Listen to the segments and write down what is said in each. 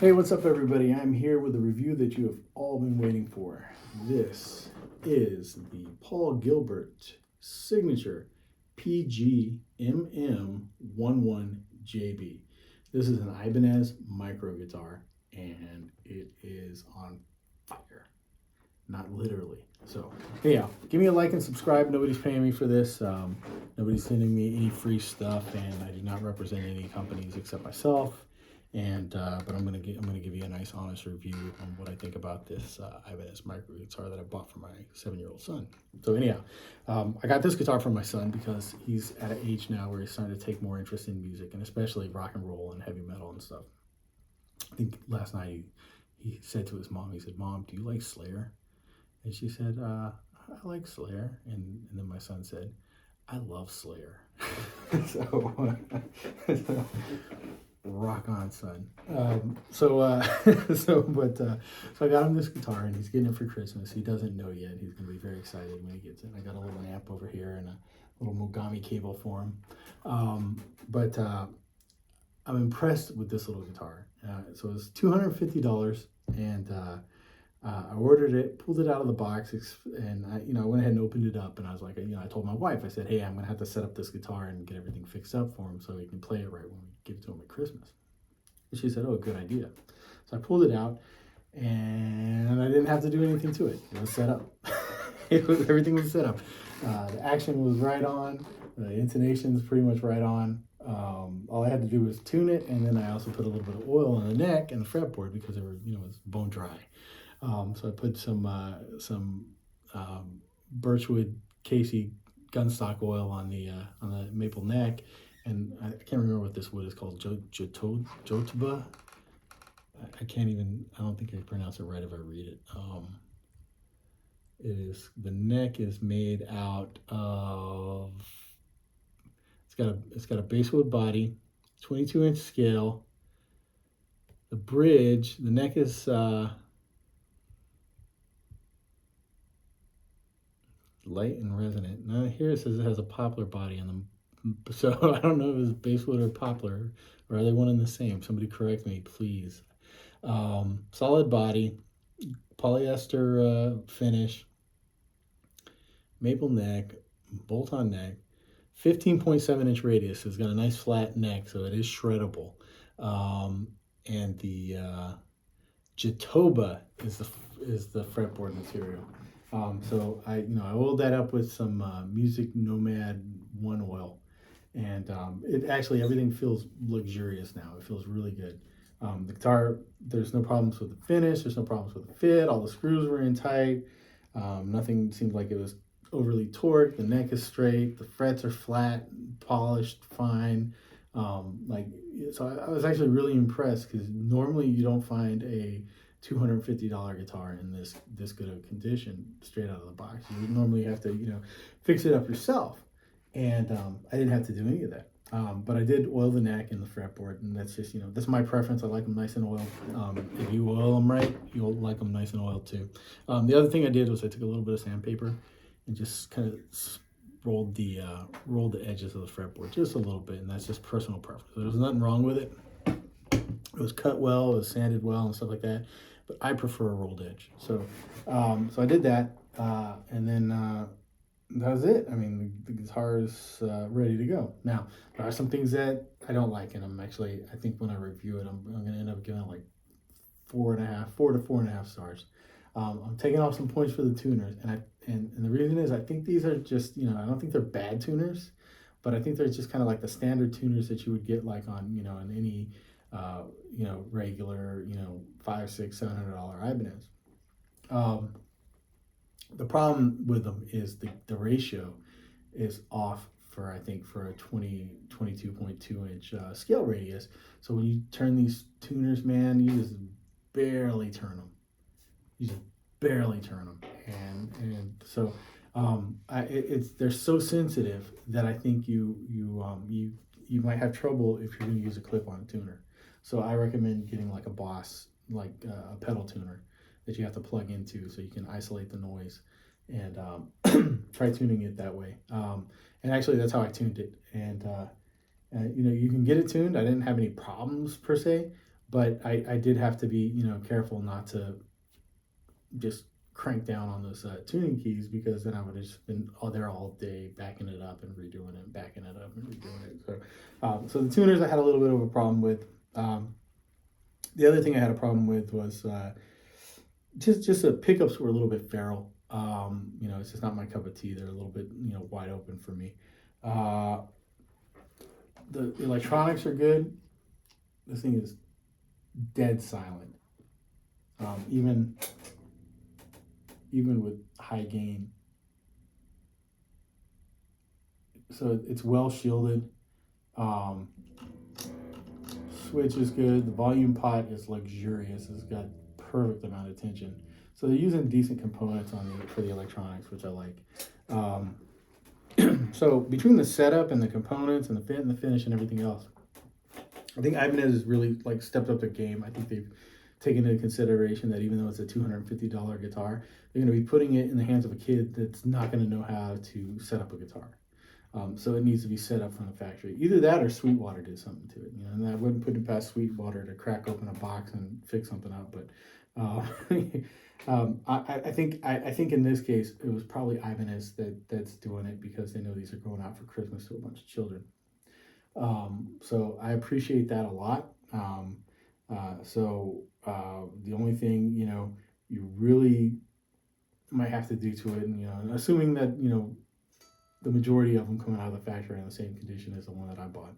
Hey, what's up, everybody? I'm here with a review that you have all been waiting for. This is the Paul Gilbert signature PGMM11JB. This is an Ibanez micro guitar, and it is on fire. Not literally. So, anyhow, give me a like and subscribe. Nobody's paying me for this. Nobody's sending me any free stuff, and I do not represent any companies except myself. And but I'm gonna give you a nice honest review on what I think about this Ibanez micro guitar that I bought for my 7-year-old son. So anyhow, I got this guitar from my son because he's at an age now where he's starting to take more interest in music, and especially rock and roll and heavy metal and stuff. I think last night he said to his mom, he said, "Mom, do you like Slayer?" And she said, "I like Slayer." And then my son said, "I love Slayer." so rock on, son. So I got him this guitar, and he's getting it for Christmas. He doesn't know yet. He's gonna be very excited when he gets it. I got a little amp over here and a little Mogami cable for him. I'm impressed with this little guitar. So it was $250, and I ordered it, pulled it out of the box, and I went ahead and opened it up. And I was like, I told my wife, I said, "Hey, I'm gonna have to set up this guitar and get everything fixed up for him so he can play it right when we give it to him at Christmas." And she said, "Oh, good idea." So I pulled it out, and I didn't have to do anything to it. It was set up. Everything was set up. The action was right on. The intonation's pretty much right on. All I had to do was tune it, and then I also put a little bit of oil on the neck and the fretboard because it was bone dry. So I put some birchwood Casey gunstock oil on the maple neck, and I can't remember what this wood is called. Jotuba. I can't even. I don't think I pronounce it right if I read it. The neck is made out of. It's got a basswood body, 22-inch scale. The bridge, the neck is light and resonant. Now here it says it has a poplar body on them, so I don't know if it's basswood or poplar, or are they one and the same? Somebody correct me, please. Solid body, polyester finish, maple neck, bolt-on neck, 15.7-inch radius. It's got a nice flat neck, so it is shreddable. And the Jatoba is the fretboard material. So I oiled that up with some Music Nomad 1 oil, and everything feels luxurious now. It feels really good. The guitar, there's no problems with the finish. There's no problems with the fit. All the screws were in tight. Nothing seemed like it was overly torqued. The neck is straight. The frets are flat, polished, fine. So I was actually really impressed because normally you don't find a $250 guitar in this good of condition straight out of the box. You normally have to fix it up yourself, and I didn't have to do any of that. But I did oil the neck and the fretboard, and that's just that's my preference. I like them nice and oiled. If you oil them right, you'll like them nice and oiled too. The other thing I did was I took a little bit of sandpaper and just kind of rolled the edges of the fretboard just a little bit, and that's just personal preference. There's nothing wrong with it. It was cut well, it was sanded well, and stuff like that. But I prefer a rolled edge. So I did that, and then that was it. I mean, the guitar is ready to go. Now, there are some things that I don't like, and I think when I review it, I'm going to end up giving it like 4 to 4.5 stars. I'm taking off some points for the tuners, and the reason is I think these are just, I don't think they're bad tuners, but I think they're just kind of like the standard tuners that you would get like on, in any, regular, $500, $600, $700 Ibanez. The problem with them is the ratio is off for, I think, for a 22.2-inch scale radius. So when you turn these tuners, man, you just barely turn them. You just barely turn them, and so they're so sensitive that I think you might have trouble if you're going to use a clip-on tuner. So I recommend getting like a Boss, like a pedal tuner that you have to plug into so you can isolate the noise, and try tuning it that way. And actually, that's how I tuned it. And you can get it tuned. I didn't have any problems per se, but I did have to be, careful not to just crank down on those tuning keys, because then I would have just been there all day backing it up and redoing it, backing it up and redoing it. So the tuners I had a little bit of a problem with. The other thing I had a problem with was just the pickups were a little bit feral. It's just not my cup of tea. They're a little bit wide open for me. Uh, the electronics are good. This thing is dead silent. Even with high gain. So it's well shielded. Um, Switch is good. The volume pot is luxurious. It's got perfect amount of tension. So they're using decent components for the electronics, which I like. So between the setup and the components and the fit and the finish and everything else, I think Ibanez has really stepped up their game. I think they've taken into consideration that even though it's a $250 guitar, they're going to be putting it in the hands of a kid that's not going to know how to set up a guitar. So it needs to be set up from the factory. Either that or Sweetwater did something to it. And I wouldn't put it past Sweetwater to crack open a box and fix something up. But I think in this case it was probably Ibanez that's doing it, because they know these are going out for Christmas to a bunch of children. So I appreciate that a lot. The only thing you really might have to do to it, and assuming that the majority of them coming out of the factory in the same condition as the one that I bought,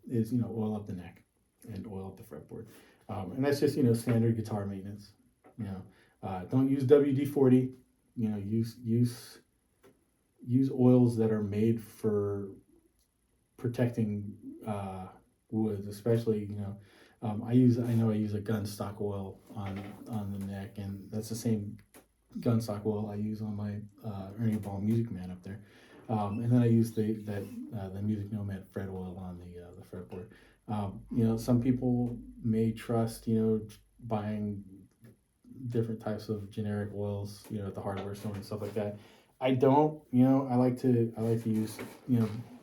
is oil up the neck and oil up the fretboard, and that's just standard guitar maintenance. Don't use WD-40. Use oils that are made for protecting woods, especially I use a gun stock oil on the neck, and that's the same gun stock oil I use on my Ernie Ball Music Man up there, and then I use the Music Nomad fret oil on the fretboard. Some people may trust buying different types of generic oils at the hardware store and stuff like that. I don't. I like to use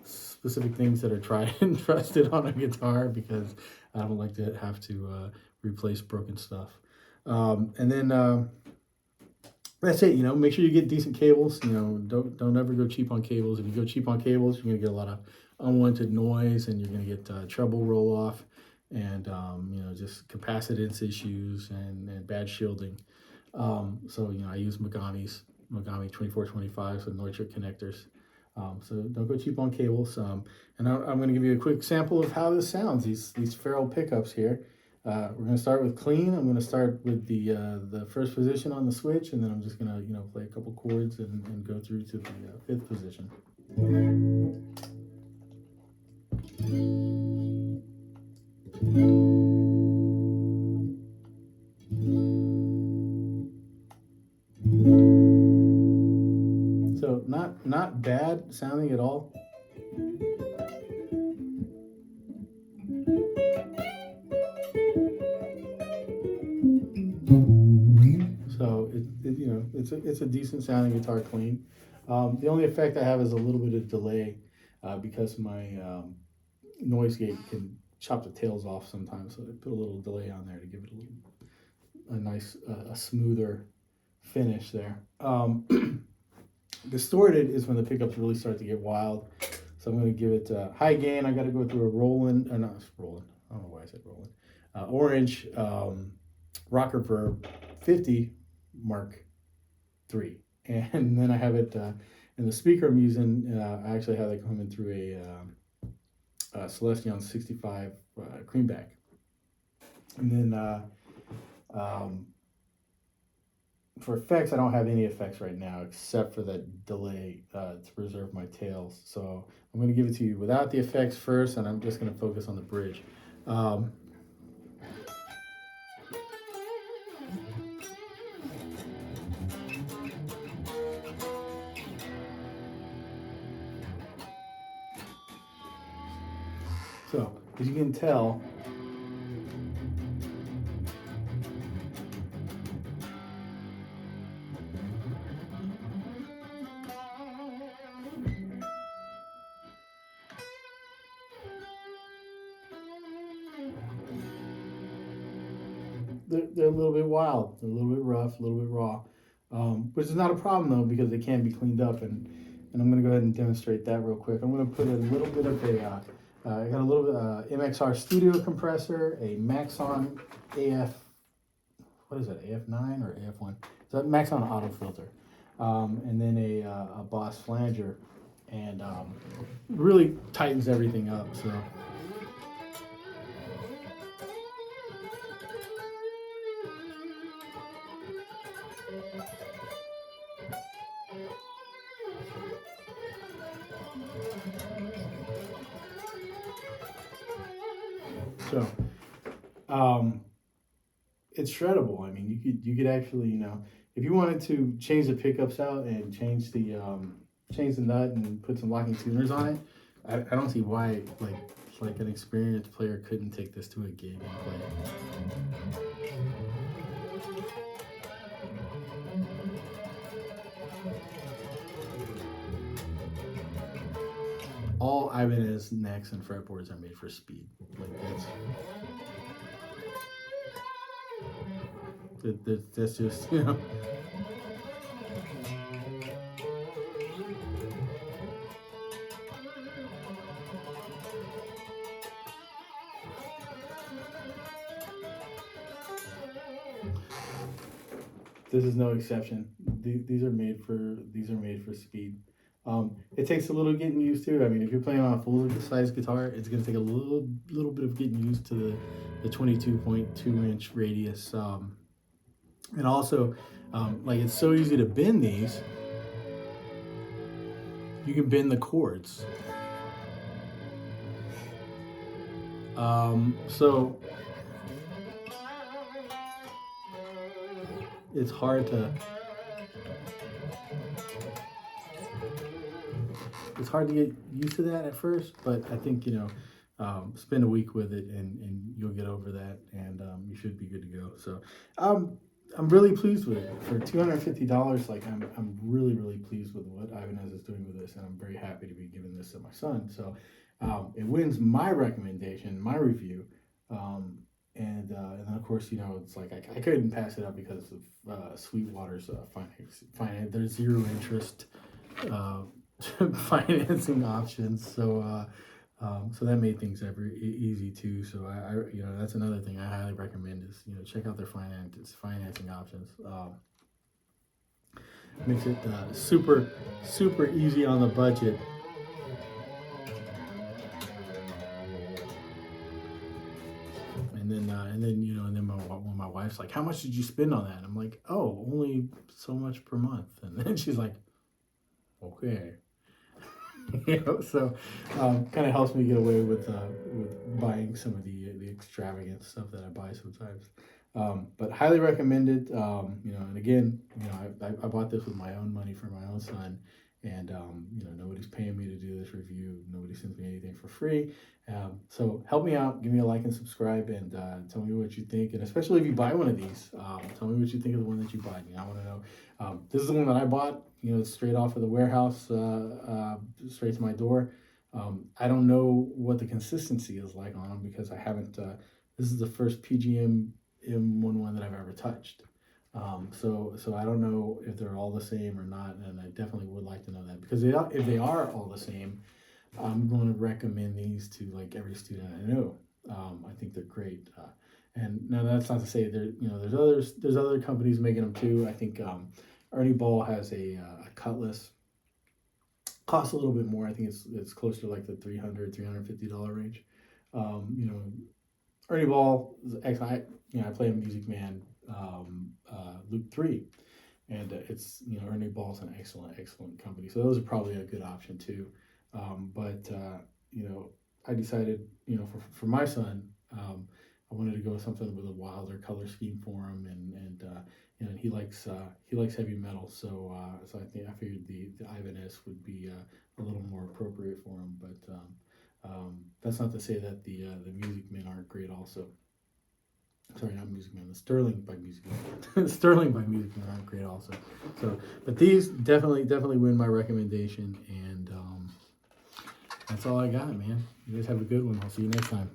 specific things that are tried and trusted on a guitar, because I don't like to have to replace broken stuff. And then that's it. Make sure you get decent cables. Don't ever go cheap on cables. If you go cheap on cables, you're gonna get a lot of unwanted noise, and you're gonna get treble roll off, and just capacitance issues and bad shielding. I use Megami 2425s with Neutrik connectors. So don't go cheap on cables. And I'm going to give you a quick sample of how this sounds. These feral pickups here. We're going to start with clean. I'm going to start with the first position on the switch, and then I'm just going to play a couple chords and go through to the fifth position. So not bad sounding at all. So it's a decent sounding guitar clean. The only effect I have is a little bit of delay, because my noise gate can chop the tails off sometimes. So I put a little delay on there to give it a nice, a smoother finish there. Distorted is when the pickups really start to get wild. So I'm going to give it high gain. I got to go through a Roland, not Roland. I don't know why I said Roland. Orange Rocker Verb 50 Mark III, and then I have it in the speaker I'm using. I actually have it coming through a Celestion 65 Creamback, and then for effects, I don't have any effects right now except for that delay to preserve my tails. So I'm going to give it to you without the effects first, and I'm just going to focus on the bridge. So as you can tell, they're a little bit wild, they're a little bit rough, a little bit raw, which is not a problem though because they can be cleaned up, and I'm going to go ahead and demonstrate that real quick. I'm going to put a little bit of I got a little bit MXR Studio compressor, a Maxon AF, what is it, AF9 or AF1? So Maxon auto filter, and then a Boss flanger, and really tightens everything up. So. So, it's shreddable. I mean, you could actually, if you wanted to change the pickups out and change the nut and put some locking tuners on it, I don't see why like an experienced player couldn't take this to a gig and play. All Ibanez necks and fretboards are made for speed. Like that's just, This is no exception. These are made for speed. It takes a little getting used to. I mean, if you're playing on a full size guitar, it's going to take a little bit of getting used to the 22.2-inch radius. And also, like, it's so easy to bend these. You can bend the chords. So it's hard to get used to that at first, but I think spend a week with it and you'll get over that, and you should be good to go. So I'm really pleased with it for $250. Like I'm really pleased with what Ibanez is doing with this, and I'm very happy to be giving this to my son. So it wins my recommendation, my review. And then of course, it's like I couldn't pass it up because of Sweetwater's finance. There's zero interest financing options, so that made things easy too. So I that's another thing I highly recommend is check out their financing options. Makes it super easy on the budget. And then when my wife's like, "How much did you spend on that?" And I'm like, "Oh, only so much per month." And then she's like, "Okay." So kind of helps me get away with buying some of the extravagant stuff that I buy sometimes. But highly recommended. And again, I bought this with my own money for my own son, and nobody's paying me to do this review. Nobody sends me anything for free. So help me out, give me a like and subscribe, and tell me what you think. And especially if you buy one of these, tell me what you think of the one that you bought. I want to know. This is the one that I bought. Straight off of the warehouse, straight to my door. I don't know what the consistency is like on them because I haven't. This is the first PGMM11 that I've ever touched. So I don't know if they're all the same or not, and I definitely would like to know that, because if they are all the same, I'm going to recommend these to like every student I know. I think they're great. And now that's not to say there's other companies making them too. I think Ernie Ball has a Cutlass. Costs a little bit more. I think it's closer to like the $350 range. Ernie Ball is I play a Music Man Loop 3, and it's Ernie Ball's an excellent company. So those are probably a good option too. But I decided for my son, I wanted to go with something with a wilder color scheme for him, and he likes heavy metal, so I figured the Ibanez would be a little more appropriate for him. But that's not to say that the Music Men aren't great also. Sorry, not Music Man, the Sterling by Music Man. Sterling by Music Man aren't great also. So, but these definitely win my recommendation, and that's all I got, man. You guys have a good one. I'll see you next time.